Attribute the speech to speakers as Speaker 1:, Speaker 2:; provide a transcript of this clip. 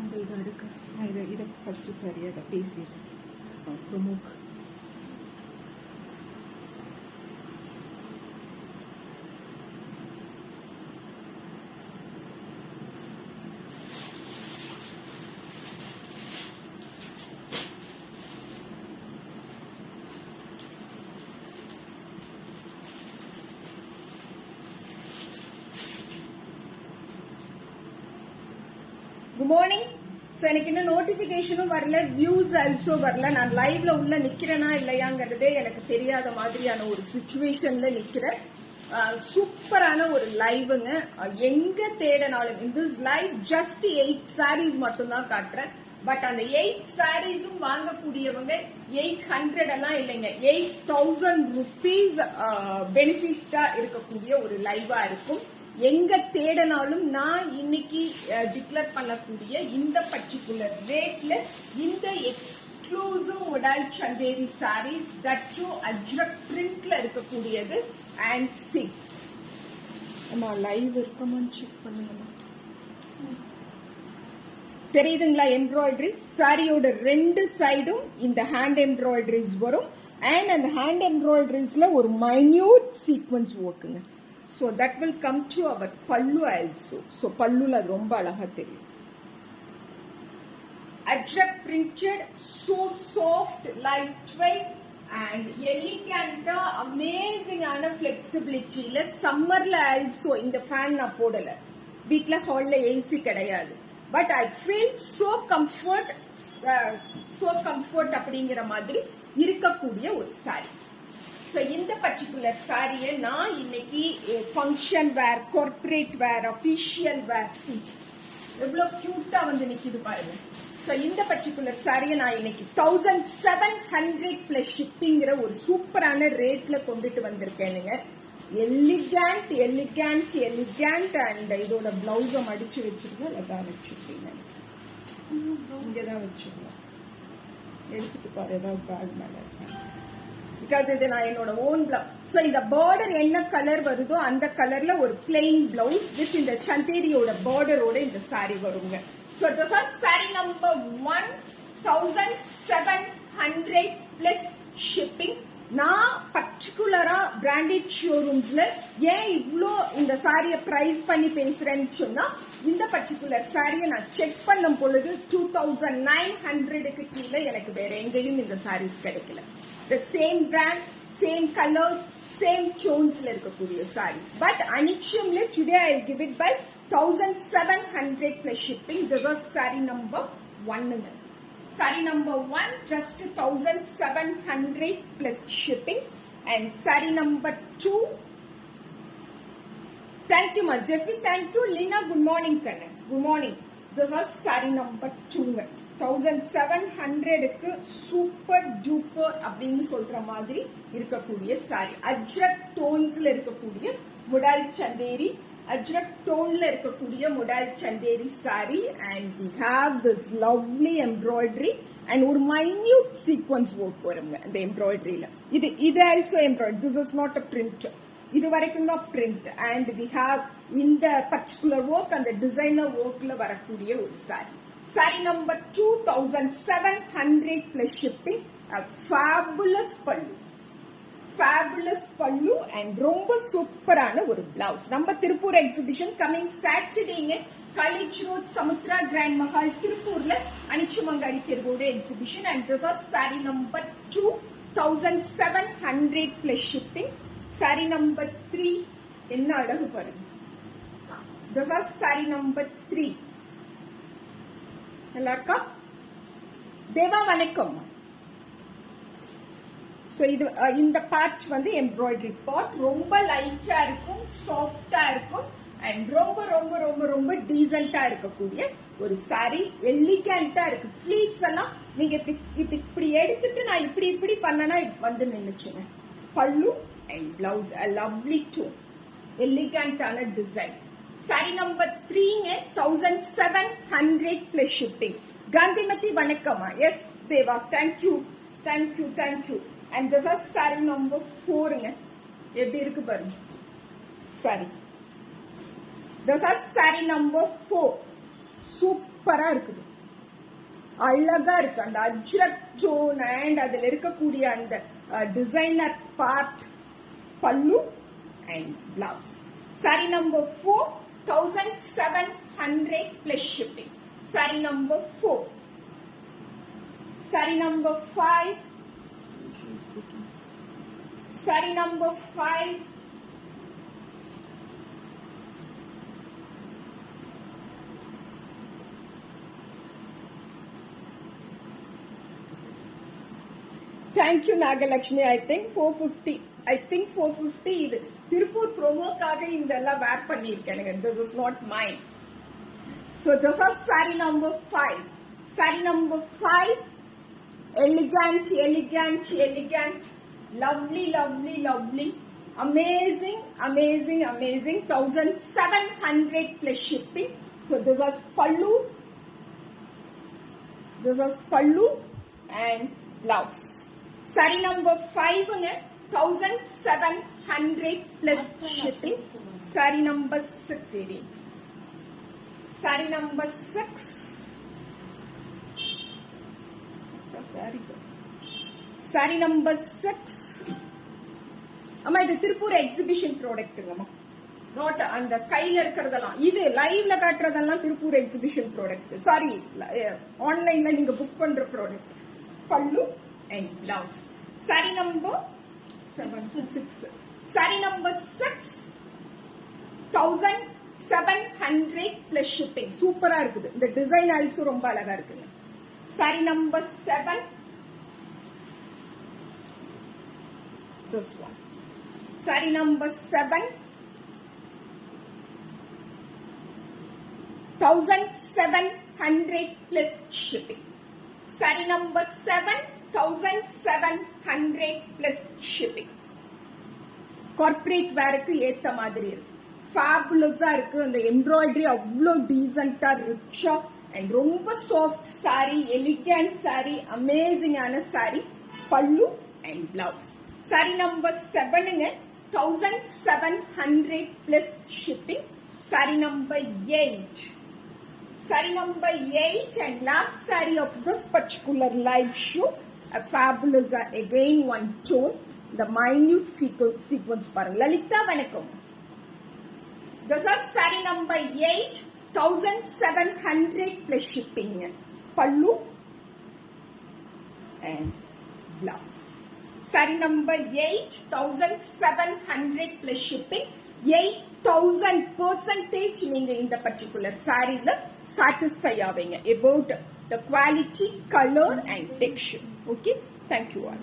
Speaker 1: நம்ம இதை அடுக்க இதை ஃபஸ்ட்டு சரி அதை பேசி ப்ரொமோக் குட் மார்னிங். ஸோ எனக்கு இன்னும் நோட்டிஃபிகேஷனும் வரல, வியூஸ் ஆல்சோ வரல. நான் லைவ்ல உள்ள நிக்கிறேனா இல்லையாங்கிறதே எனக்கு தெரியாத மாதிரியான ஒரு சுச்சுவேஷன்ல நிக்கிறேன். சூப்பரான ஒரு லைவுங்க. எங்க தேடனாலும் in this live just 8 sarees மட்டும்தான் காட்டுறேன். பட் அந்த 8 sareesம் வாங்கக்கூடியவங்க 800 எல்லாம் இல்லைங்க, 8000 rupees பெனிஃபிட்டா இருக்கக்கூடிய ஒரு லைவா இருக்கும். எங்க தேடனாலும் நான் இன்னைக்கு டிக்ளேர் பண்ணக்கூடிய இந்த பர்டிகுலர் ரேட்ல இந்த exclusive model Chanderi saris that Ajrakh பிரிண்ட்ல இருக்கக்கூடியது. அண்ட் சி நம்ம லைவ் இருக்கமான்னு செக் பண்ணுங்க. தெரியுதுங்களா? எம்ப்ராய்டரி சாரியோட 2 சைடும் இந்த ஹேண்ட் எம்ப்ராய்டரிஸ் வரும். அண்ட் அந்த ஹேண்ட் எம்ப்ராய்டரிஸ்ல ஒரு மைன்யூட் சீக்வன்ஸ் ஒர்க்குங்க. So that will come to our pallu also. So pallula romba alaga theriyum. Ajrak printed, so soft, lightweight and elegant, amazing ana flexibility. La summer la also in the fan na podala. Veetla hall la AC kedaiyadu. But I feel so comfort அப்படிங்கிற மாதிரி இருக்கக்கூடிய ஒரு saree. So இந்த particular சாரியை நான் இன்னைக்கு function வேர், corporate வேர், official வேர், C எவ்வளோ கியூட்டா வந்து நிற்கிது பாருங்க. ஸோ இந்த பர்டிகுலர் சாரியை நான் இன்னைக்கு 1700 பிளஸ் ஷிப்பிங்கிற ஒரு சூப்பரான ரேட்ல கொண்டுட்டு வந்திருக்கேனுங்க. Elegant elegant elegant. அண்ட் இதோட பிளவுஸை மடிச்சு வச்சிருக்கேன். அதான் வச்சிருக்கீங்க, இங்கதான் வச்சிருக்கேன். எடுத்துட்டு பாரு, ஏதாவது பேக் மேல இருக்கேன். பிகாஸ் இது நான் என்னோட ஓன் பிளவுஸ். ஸோ இந்த பார்டர் என்ன கலர் வருதோ அந்த கலர்ல ஒரு பிளெயின் பிளவுஸ் வித் இந்த சந்தேரியோட பார்டரோட இந்த சாரி வருங்க. So this is sorry number 1, 1700 plus shipping. நான் பர்டிகுலரா பிராண்டட் ஷோரூம்ஸ்ல ஏன் இவ்வளோ இந்த சாரியை பிரைஸ் பண்ணி பேசுறேன்னு சொன்னா, இந்த பர்டிகுலர் சாரியை நான் செக் பண்ணும் பொழுது 2900க்கு கீழே எனக்கு வேற எங்கேயும் இந்த சாரீஸ் கிடைக்கல. The same brand, same colors, same tones la irukkudiya sarees. But Anichumle today I will give it by 1700 plus shipping. This is saree number 1. Saree number 1 just 1700 plus shipping. And saree number 2. Thank you ma Jeffy, thank you Lina. Good morning Karan. Good morning. This is saree number 2. 1700க்கு super duper அப்படின்னு சொல்ற மாதிரி இருக்கக்கூடிய sorry. Ajrakh டோன்ஸ்ல இருக்கக்கூடிய mobile Chanderi, Ajrakh டோன்ல இருக்கக்கூடிய mobile Chanderi sorry. And we have this lovely embroidery and ஒரு minute sequence work வருங்க அந்த எம்ப்ராய்டரியில. இது also embroidery, this is not a print. இது வரைக்கும் தான் பிரிண்ட். அண்ட் we have இந்த பர்டிகுலர் ஒர்க் அந்த டிசைனர் ஒர்க்ல வரக்கூடிய ஒரு sorry. Saree number 2, 1700 plus shipping. A fabulous pallu and ரொம்ப சூப்பரான ஒரு பிளவுஸ். நம்ம திருப்பூர் எக்ஸிபிஷன் கமிங் சாட்டர்டேங்க, college road Samudra grand Mahal திருப்பூர்ல அனிச்சுமங்காடி தெருவோட exhibition. And this is saree number 2, 1700 plus shipping. Saree number 3 என்ன அழகு பாருங்க. This is saree number 3. நல்லா இருக்கா தேவா? வணக்கம். சோ இது இந்த பார்ட் வந்து எம்ப்ராய்டரி பார்ட். ரொம்ப லைட்டா இருக்கும், சாஃப்டா இருக்கும் அண்ட் ரொம்ப ரொம்ப ரொம்ப ரொம்ப டீசென்ட்டா இருக்கக்கூடிய ஒரு சாரி. எலிகண்டா இருக்கு. ஃபிளீட்ஸ் எல்லாம் நீங்க இப்படி எடுத்துட்டு நான் இப்படி பண்ணனா வந்து நின்னுச்சுங்க. Pallu and blouse lovely tone, எலிகண்டான design. Saree number 3 1700 plus shipping. Gandhimati Vanakkama. Yes, Deva. Thank you. And this is saree number 4. எப்படி இருக்கு பாருங்க sorry. This is saree number 4. சூப்பரா இருக்குது. அழகா இருக்கு அந்த அஜ்ரக் ஜோன் அண்ட் அதுல இருக்கக்கூடிய அந்த டிசைனர் பார்ட் பல்லு and blouse. Sari number 4 1700 plus shipping. Saree number 4. Saree number 5. Saree number 5. Thank you Nagalakshmi. I think 450. இது திருப்பூர் ப்ரோமோக்காக இதெல்லாம் வேர் பண்ணியிருக்கேன். This is not mine. So this is saree number 5. Saree number 5. Elegant. Lovely. Amazing. 1700 plus shipping. So this is pallu and blouse. Saree number 5 1700 plus shipping. Saree number 6 lady. Saree number 6. Saree number 6. அம்மா இது Tiruppur exhibition ப்ராடக்ட்டுங்கம்மா. Not அந்த கையில இருக்கிறதெல்லாம், இது லைவ்ல காட்டுறதெல்லாம் Tiruppur exhibition product. Sorry, ஆன்லைன்ல நீங்க book பண்ற ப்ராடக்ட். பல்லு and blouse. Saree number 6. Saree number 6 1700 plus shipping. சூப்பரா இருக்குது. இந்த டிசைன் ஆல்சோ ரொம்ப அழகா இருக்குங்க. Saree number 7. This one. Saree number 7 1700 plus shipping. Saree number 7 1700 plus shipping. Corporate வேருக்கு ஏத்த மாதிரி இருக்கு. ஃபேபுலஸா இருக்கு. அந்த எம்ப்ராய்டரி அவ்வளோ டீசென்டா ரிச்சா அண்ட் ரொம்ப சாஃப்ட் சாரி, எலிகண்ட் சாரி, அமேசிங்கான sari. Pallu and blouse. Sari number 7ங்க 1700 plus shipping. Saree number 8. Saree number 8 and last saree of this particular live show. A fabulous again one tone. The minute sequence parang. Lalita vanakkam. This is saree number 8 1700 plus shipping. Pallu and blouse. Saree number 8 1700 plus shipping. 8000% நீங்க இந்த particular saree la satisfy ஆவீங்க about the quality, color and texture. Okay, thank you all.